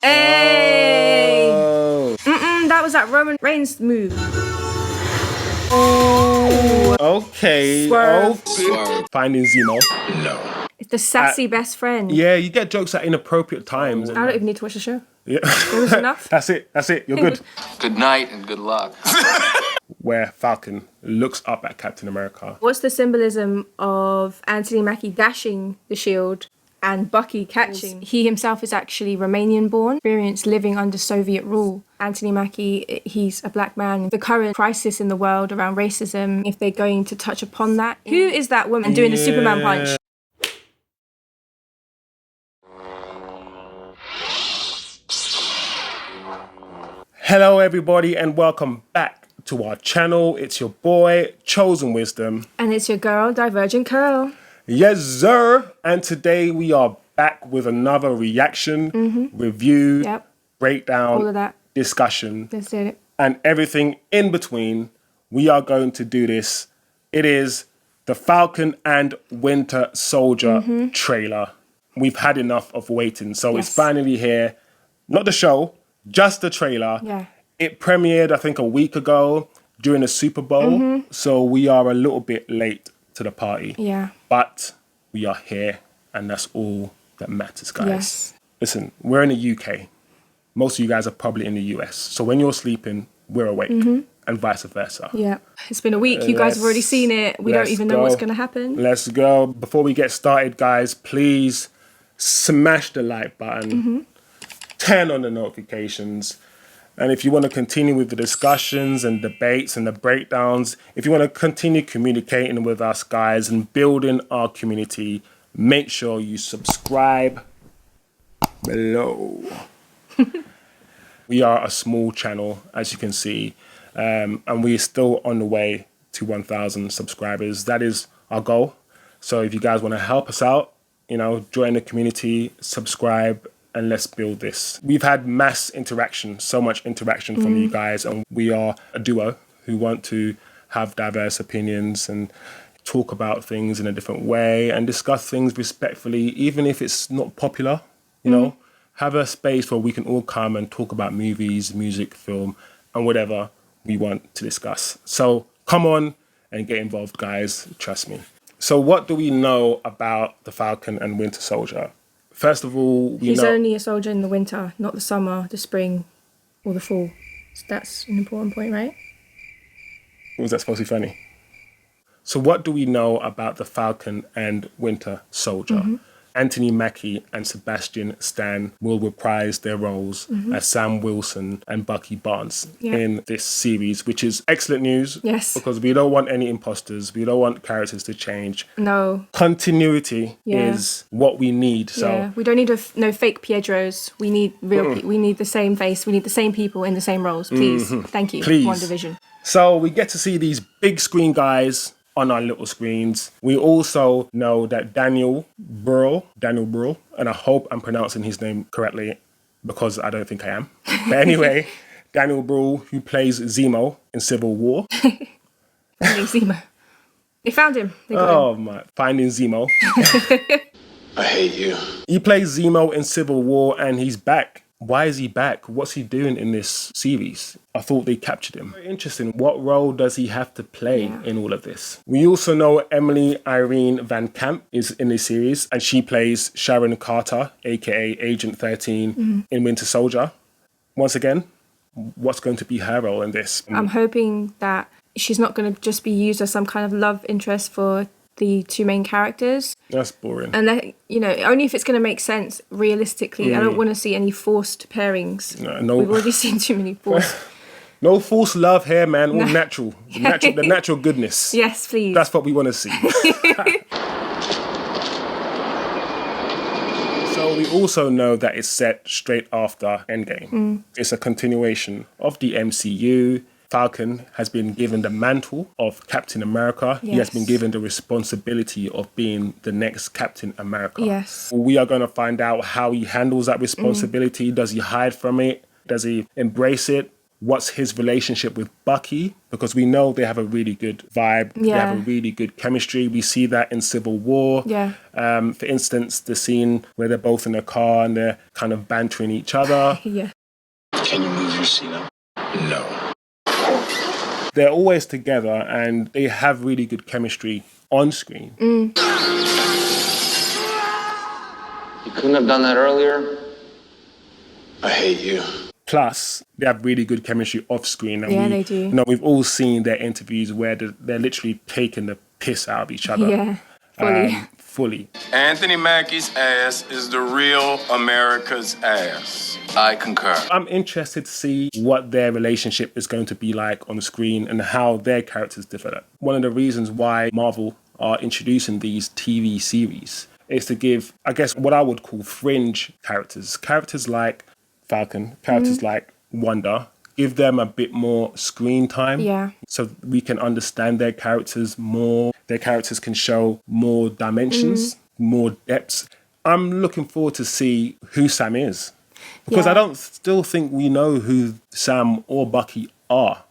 Hey! Oh. That was that Roman Reigns move. Okay. Swerve. Oh. Finding Zemo. No. It's the sassy best friend. Yeah, you get jokes at inappropriate times. I don't even need to watch the show. Yeah. It was enough. That's it. You're good. Good night and good luck. Where Falcon looks up at Captain America. What's the symbolism of Anthony Mackie dashing the shield and Bucky catching? He himself is actually Romanian-born, experienced living under Soviet rule. Anthony Mackie, he's a black man. The current crisis in the world around racism, if they're going to touch upon that. Who is that woman doing the Superman punch? Hello, everybody, and welcome back to our channel. It's your boy, Chosen Wisdom. And it's your girl, Divergent Curl. Yes, sir. And today we are back with another reaction, review, breakdown, all of that. Discussion, Let's do it. and everything in between. We are going to do this. It is the Falcon and Winter Soldier trailer. We've had enough of waiting, so it's finally here. Not the show, just the trailer. Yeah. It premiered, I think, a week ago during the Super Bowl, so we are a little bit late to the party. Yeah. But we are here, and that's all that matters, guys. Yes. Listen, we're in the UK. Most of you guys are probably in the US. So when you're sleeping, we're awake, and vice versa. Yeah. It's been a week. You guys have already seen it. We don't even know what's going to happen. Let's go. Before we get started, guys, please smash the like button, turn on the notifications. And if you want to continue with the discussions and debates and the breakdowns, if you want to continue communicating with us, guys, and building our community, make sure you subscribe below. We are a small channel, as you can see, and we're still on the way to 1,000 subscribers. That is our goal. So if you guys want to help us out, you know, join the community, subscribe, and let's build this. We've had mass interaction, so much interaction from you guys, and we are a duo who want to have diverse opinions and talk about things in a different way and discuss things respectfully, even if it's not popular, you know. Have a space where we can all come and talk about movies, music, film, and whatever we want to discuss. So come on and get involved, guys. Trust me. So what do we know about the Falcon and Winter Soldier? First of all, He's only a soldier in the winter, not the summer, the spring, or the fall. So that's an important point, right? Was that supposed to be funny? So what do we know about the Falcon and Winter Soldier? Anthony Mackie and Sebastian Stan will reprise their roles as Sam Wilson and Bucky Barnes in this series, which is excellent news. Yes. Because we don't want any imposters. We don't want characters to change. No. Continuity is what we need. So we don't need no fake Piedros. We need real. We need the same face. We need the same people in the same roles. Please, thank you. Please. WandaVision. So we get to see these big screen guys on our little screens. We also know that Daniel Brühl, and I hope I'm pronouncing his name correctly because I don't think I am. But anyway, Daniel Brühl, who plays Zemo in Civil War. Finding Zemo. They found him. They got him. My, Finding Zemo. I hate you. He plays Zemo in Civil War and he's back. Why is he back? What's he doing in this series? I thought they captured him. Very interesting. What role does he have to play in all of this? We also know Emily Irene Van Camp is in this series and she plays Sharon Carter, aka Agent 13 in Winter Soldier. Once again, what's going to be her role in this? I'm hoping that she's not going to just be used as some kind of love interest for the two main characters. That's boring. And that, you know, only if it's going to make sense realistically. I don't want to see any forced pairings. No. We've already seen too many forced. No false love here, man. All natural. The natural goodness. Yes, please. That's what we want to see. So we also know that it's set straight after Endgame. It's a continuation of the MCU. Falcon has been given the mantle of Captain America. He has been given the responsibility of being the next Captain America. Yes. We are going to find out how he handles that responsibility. Does he hide from it? Does he embrace it? what's his relationship with Bucky, because we know they have a really good vibe. They have a really good chemistry. We see that in Civil War. Yeah. For instance, the scene where they're both in a car and they're kind of bantering each other. Yeah. Can you move your seat up? No. They're always together and they have really good chemistry on screen. You couldn't have done that earlier? I hate you. Plus, they have really good chemistry off screen. And they do. You know, we've all seen their interviews where they're literally taking the piss out of each other. Yeah, fully. Fully. Anthony Mackie's ass is the real America's ass. I concur. I'm interested to see what their relationship is going to be like on the screen and how their characters develop. One of the reasons why Marvel are introducing these TV series is to give, I guess, what I would call fringe characters. Characters like Falcon, characters like Wanda, give them a bit more screen time. Yeah. So we can understand their characters more. Their characters can show more dimensions, more depths. I'm looking forward to see who Sam is. Because I don't still think we know who Sam or Bucky are.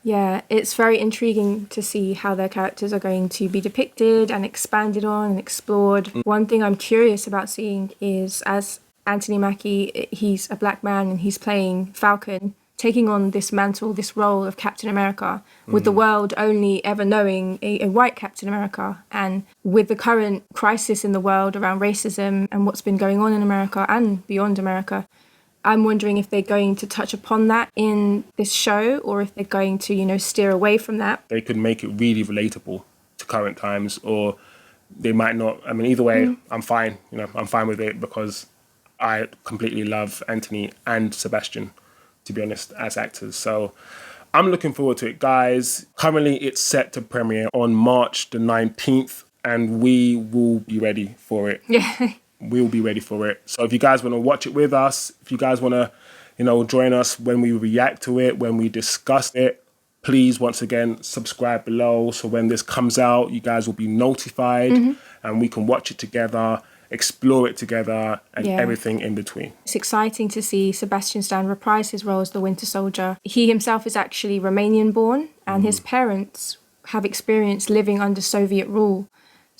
Yeah, it's very intriguing to see how their characters are going to be depicted and expanded on and explored. One thing I'm curious about seeing is, as Anthony Mackie, he's a black man and he's playing Falcon, taking on this mantle, this role of Captain America, with the world only ever knowing a white Captain America. And with the current crisis in the world around racism and what's been going on in America and beyond America, I'm wondering if they're going to touch upon that in this show or if they're going to, you know, steer away from that. They could make it really relatable to current times, or they might not. I mean, either way, I'm fine. You know, I'm fine with it because I completely love Anthony and Sebastian, to be honest, as actors. So I'm looking forward to it, guys. Currently, it's set to premiere on March the 19th, and we will be ready for it. Yeah. We'll be ready for it. So if you guys want to watch it with us, if you guys want to, you know, join us when we react to it, when we discuss it, please, once again, subscribe below. So when this comes out, you guys will be notified and we can watch it together, explore it together, and everything in between. It's exciting to see Sebastian Stan reprise his role as the Winter Soldier. He himself is actually Romanian born and his parents have experience living under Soviet rule.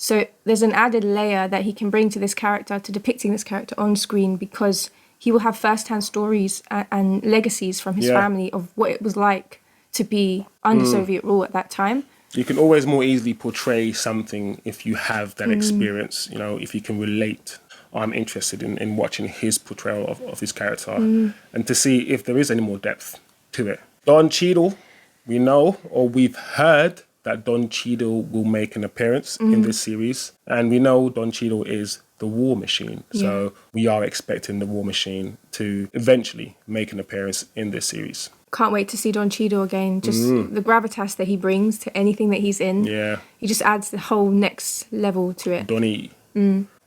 So there's an added layer that he can bring to this character, to depicting this character on screen, because he will have first-hand stories and legacies from his family of what it was like to be under Soviet rule at that time. You can always more easily portray something if you have that experience, you know, if you can relate. I'm interested in watching his portrayal of his character and to see if there is any more depth to it. Don Cheadle, we know, or we've heard, that Don Cheadle will make an appearance in this series. And we know Don Cheadle is the War Machine. So we are expecting the War Machine to eventually make an appearance in this series. Can't wait to see Don Cheadle again. Just the gravitas that he brings to anything that he's in. Yeah. He just adds the whole next level to it. Donnie.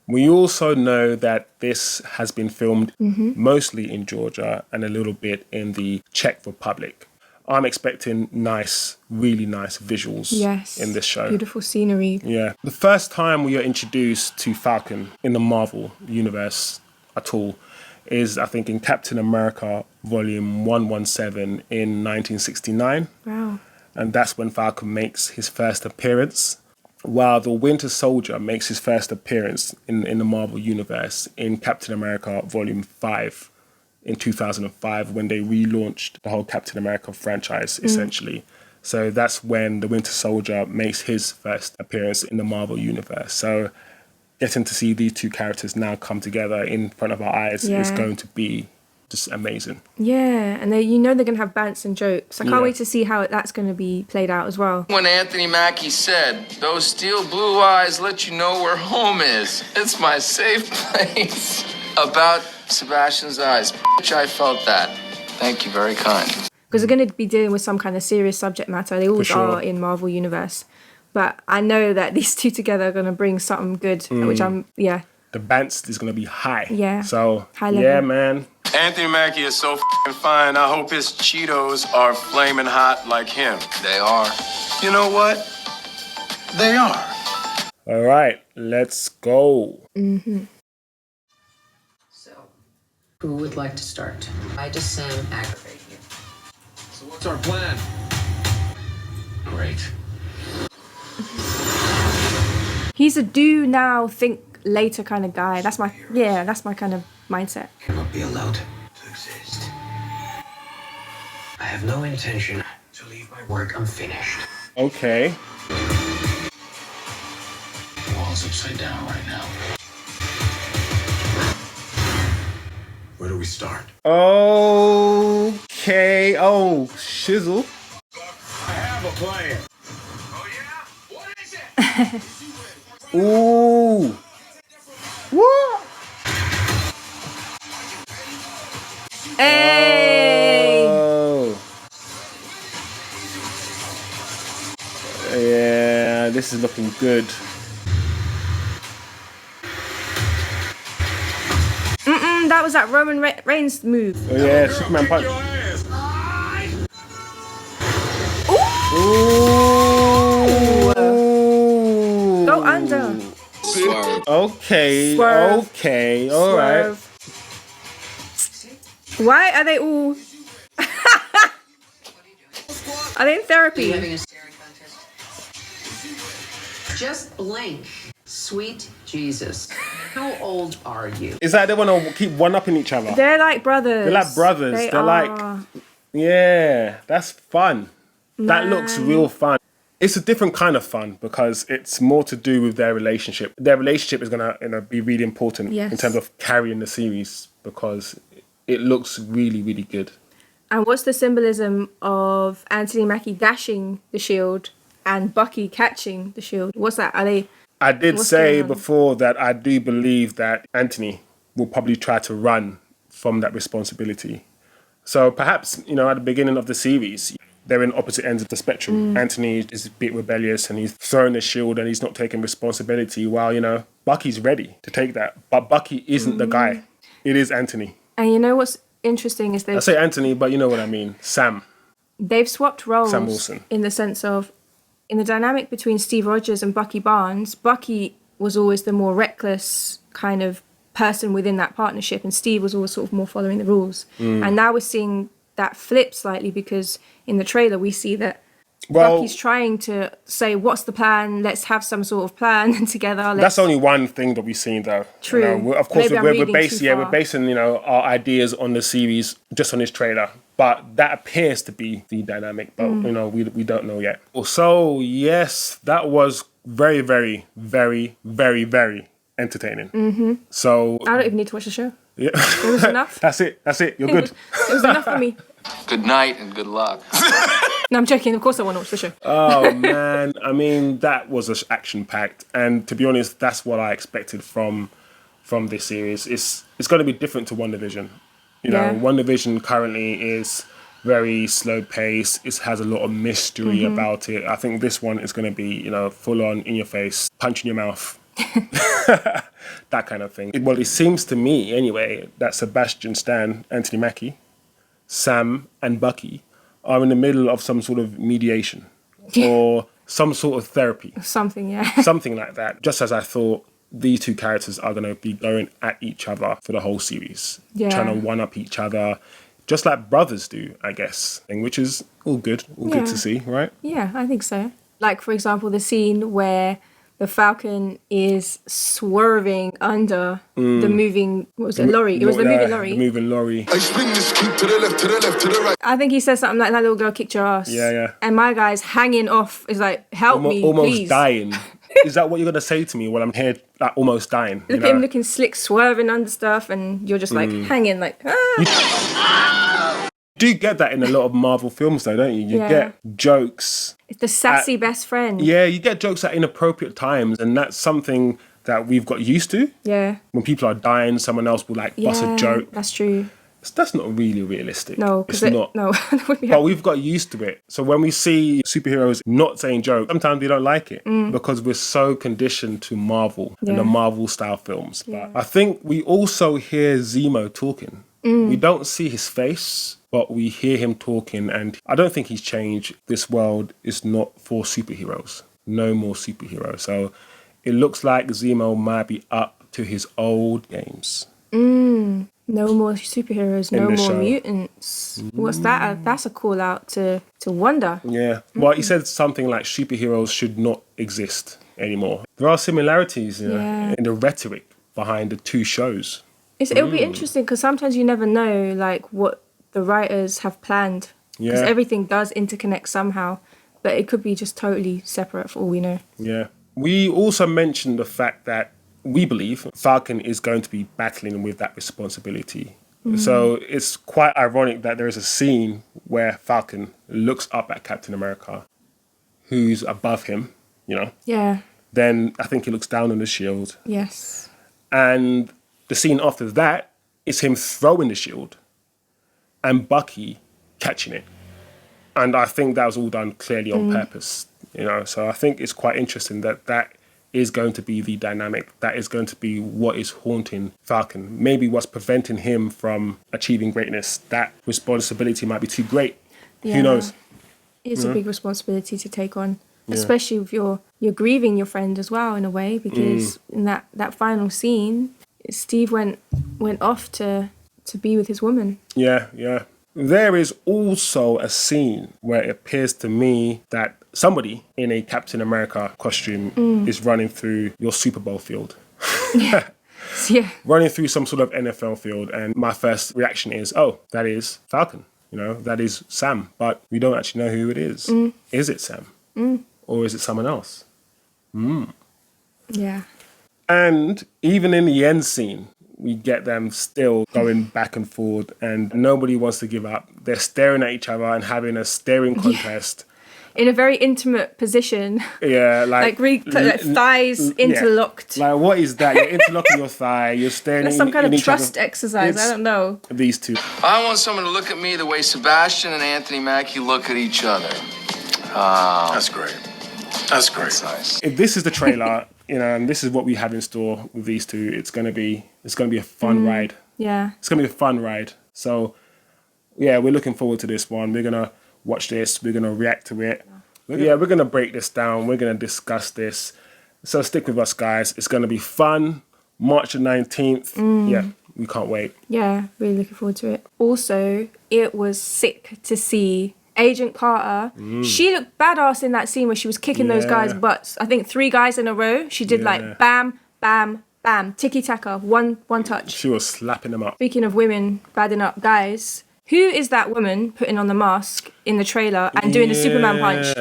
We also know that this has been filmed mostly in Georgia and a little bit in the Czech Republic. I'm expecting nice, really nice visuals in this show. Beautiful scenery. Yeah. The first time we are introduced to Falcon in the Marvel universe at all is, I think, in Captain America Volume 117 in 1969. Wow. And that's when Falcon makes his first appearance, while the Winter Soldier makes his first appearance in the Marvel universe in Captain America Volume 5. In 2005, when they relaunched the whole Captain America franchise, essentially. So that's when the Winter Soldier makes his first appearance in the Marvel universe. So getting to see these two characters now come together in front of our eyes is going to be just amazing. Yeah, and you know they're going to have bants and jokes. I can't wait to see how that's going to be played out as well. When Anthony Mackie said, "Those steel blue eyes let you know where home is. It's my safe place." About Sebastian's eyes. I felt that. Thank you, very kind. Because they're going to be dealing with some kind of serious subject matter. They always are in Marvel Universe. But I know that these two together are going to bring something good, which I'm, The bants is going to be high. Yeah. So, high level. Yeah, man. Anthony Mackie is so fine. I hope his Cheetos are flaming hot like him. They are. You know what? They are. All right, let's go. So, who would like to start? Why does Sam aggravate you? So what's our plan? Great. He's a do now, think later kind of guy. That's my kind of mindset. Cannot be allowed to exist. I have no intention to leave my work unfinished. Okay. The wall's upside down right now. Where do we start? Okay. Oh, shizzle. I have a plan. Oh yeah? What is it? Ooh. What? Hey! Oh. Yeah, this is looking good. That was that Roman Reigns move. Oh yeah, Superman punch. Ooh. Go under. Swerve. Okay. Swerve. Okay. All right. Swerve. Why are they all... Are they in therapy? Having a staring contest. Just blink. Sweet Jesus. How old are you? Is that they want to keep one-upping each other? They're like brothers. They're like brothers. They They're are. like, yeah, that's fun. That looks real fun. It's a different kind of fun because it's more to do with their relationship. Their relationship is gonna be really important in terms of carrying the series because it looks really, really good. And what's the symbolism of Anthony Mackie dashing the shield and Bucky catching the shield? What's that? Are they... I did What's say going on? before that I do believe that Anthony will probably try to run from that responsibility. So perhaps, at the beginning of the series, they're in opposite ends of the spectrum. Anthony is a bit rebellious and he's throwing the shield and he's not taking responsibility while, Bucky's ready to take that. But Bucky isn't the guy. It is Anthony. And you know what's interesting is I say Anthony, but you know what I mean. Sam. they've swapped roles Sam Wilson. in the sense of, in the dynamic between Steve Rogers and Bucky Barnes, Bucky was always the more reckless kind of person within that partnership, and Steve was always sort of more following the rules. And now we're seeing that flip slightly because in the trailer we see that Bucky's trying to say, what's the plan? Let's have some sort of plan together. That's only one thing that we've seen, though. True. Of course, Maybe I'm we're reading basing, too we're far. basing, our ideas on the series just on this trailer. But that appears to be the dynamic, but we don't know yet. So yes, that was very, very, very, very, very entertaining. So I don't even need to watch the show. yeah. It was enough. That's it. You're good. It was enough for me. Good night and good luck. No, I'm joking. Of course I want to watch the show. Oh man, I mean that was action packed, and to be honest, that's what I expected from this series. It's going to be different to WandaVision. WandaVision currently is very slow paced. It has a lot of mystery about it. I think this one is going to be full on in your face, punch in your mouth. That kind of thing. Well, it seems to me anyway that Sebastian Stan, Anthony Mackie, Sam and Bucky are in the middle of some sort of mediation or some sort of therapy. Something, yeah. Something like that. Just as I thought these two characters are going to be going at each other for the whole series. Yeah. Trying to one-up each other, just like brothers do, I guess. Which is all good. Good to see, right? Yeah, I think so. Like, for example, the scene where the Falcon is swerving under the moving, what was it, lorry? It was the moving lorry. The moving lorry. I spin this keep to the left, to the left, to the right. I think he says something like, that little girl kicked your ass. Yeah. And my guy's hanging off, is like, help me, Almost please. dying. Is that what you're going to say to me while I'm here, like, almost dying? Look at him looking slick, swerving under stuff, and you're just like hanging, like, ah. You do get that in a lot of Marvel films, though, don't you? You get jokes. It's the sassy best friend. Yeah, you get jokes at inappropriate times, and that's something that we've got used to. Yeah. When people are dying, someone else will bust a joke. That's true. That's not really realistic. No, it's because not. No, that would be But we've got used to it. So when we see superheroes not saying jokes, sometimes we don't like it because we're so conditioned to Marvel and the Marvel style films. Yeah. But I think we also hear Zemo talking. We don't see his face, but we hear him talking, and I don't think he's changed. This world is not for superheroes. No more superheroes. So it looks like Zemo might be up to his old games. No more superheroes, In no the more show. mutants. What's that? That's a call out to Wanda. Yeah. Well, he said something like superheroes should not exist anymore. There are similarities Yeah. in the rhetoric behind the two shows. It'll be interesting because sometimes you never know like what the writers have planned. Because Yeah. everything does interconnect somehow. But it could be just totally separate for all we know. Yeah. We also mentioned the fact that we believe Falcon is going to be battling with that responsibility. So it's quite ironic that there is a scene where Falcon looks up at Captain America, who's above him, you know. Yeah. Then I think he looks down on the shield. Yes. And the scene after that is him throwing the shield and Bucky catching it. And I think that was all done clearly on purpose, you know. So I think it's quite interesting that that is going to be the dynamic. That is going to be what is haunting Falcon. Maybe what's preventing him from achieving greatness. That responsibility might be too great. Yeah. Who knows? It's a big responsibility to take on. Especially if you're grieving your friend as well in a way, because in that final scene, Steve went off to be with his woman. Yeah, yeah. There is also a scene where it appears to me that somebody in a Captain America costume is running through your Super Bowl field. Yeah. Running through some sort of NFL field, and my first reaction is, oh, that is Falcon. You know, that is Sam. But we don't actually know who it is. Is it Sam? Or is it someone else? Yeah. And even in the end scene, we get them still going back and forth, and nobody wants to give up. They're staring at each other and having a staring contest. In a very intimate position. Yeah, like thighs interlocked. Like, what is that? You're interlocking your thigh. You're staring. That's some kind in of each trust other. exercise. I don't know. These two. I want someone to look at me the way Sebastian and Anthony Mackie look at each other. That's great. That's great. That's nice. If this is the trailer, you know, and this is what we have in store with these two, it's gonna be a fun ride. Yeah. It's gonna be a fun ride. So, yeah, we're looking forward to this one. We're gonna watch this. We're gonna react to it. We're gonna break this down. We're gonna discuss this. So stick with us, guys. It's gonna be fun. March the 19th. Yeah, we can't wait. Yeah, really looking forward to it. Also, it was sick to see Agent Carter. She looked badass in that scene where she was kicking those guys' butts. I think 3 guys in a row. She did like bam, bam, bam, tiki-taka, one touch. She was slapping them up. Speaking of women badding up guys, who is that woman putting on the mask in the trailer and doing the Superman punch?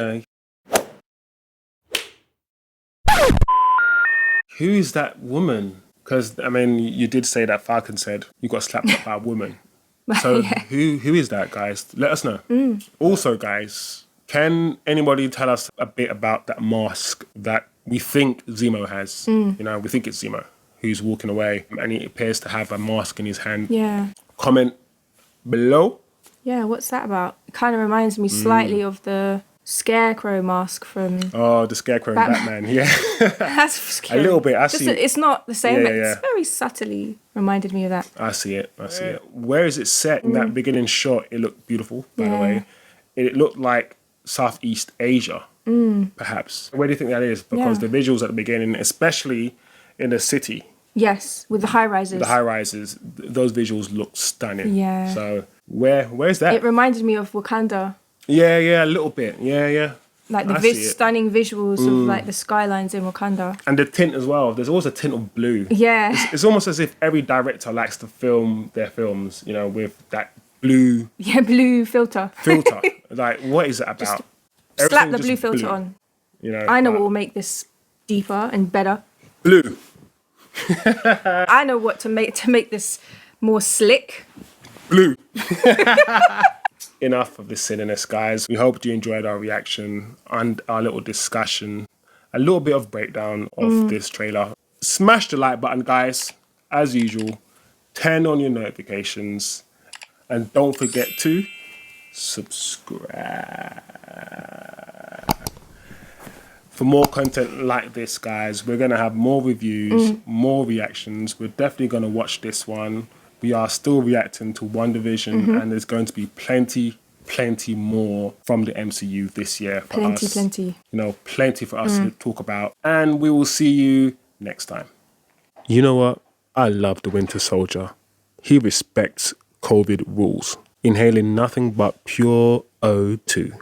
Who is that woman? Because, I mean, you did say that Falcon said you got slapped up by a woman. So who is that, guys? Let us know. Also, guys, can anybody tell us a bit about that mask that we think Zemo has? You know, we think it's Zemo who's walking away, and he appears to have a mask in his hand. Yeah. Comment below. Yeah, what's that about? It kind of reminds me slightly of the Scarecrow mask from... Oh, the Scarecrow and Batman. Yeah. That's scary. A little bit. I see. It's not the same, but Yeah. it's very subtly reminded me of that. I see it. Where is it set? In that beginning shot, it looked beautiful, by the way. It looked like Southeast Asia, perhaps. Where do you think that is? Because the visuals at the beginning, especially in the city. Yes, with the high-rises. The high-rises, those visuals look stunning. Yeah. So where's that? It reminded me of Wakanda. Yeah, a little bit. Yeah. Like the stunning visuals of like the skylines in Wakanda. And the tint as well. There's always a tint of blue. Yeah. It's almost as if every director likes to film their films, you know, with that blue Blue filter. Like, what is it about? Slap the Everything's blue just filter on. You know, I know but what will make this deeper and better. blue. I know what to make this more slick. Blue. Enough of this silliness, guys. We hope you enjoyed our reaction and our little discussion. A little bit of breakdown of this trailer. Smash the like button, guys. As usual, turn on your notifications. And don't forget to subscribe. For more content like this, guys, we're going to have more reviews, more reactions. We're definitely going to watch this one. We are still reacting to WandaVision, and there's going to be plenty more from the MCU this year for us. Plenty. You know, plenty for us to talk about. And we will see you next time. You know what? I love the Winter Soldier. he respects COVID rules, inhaling nothing but pure O2.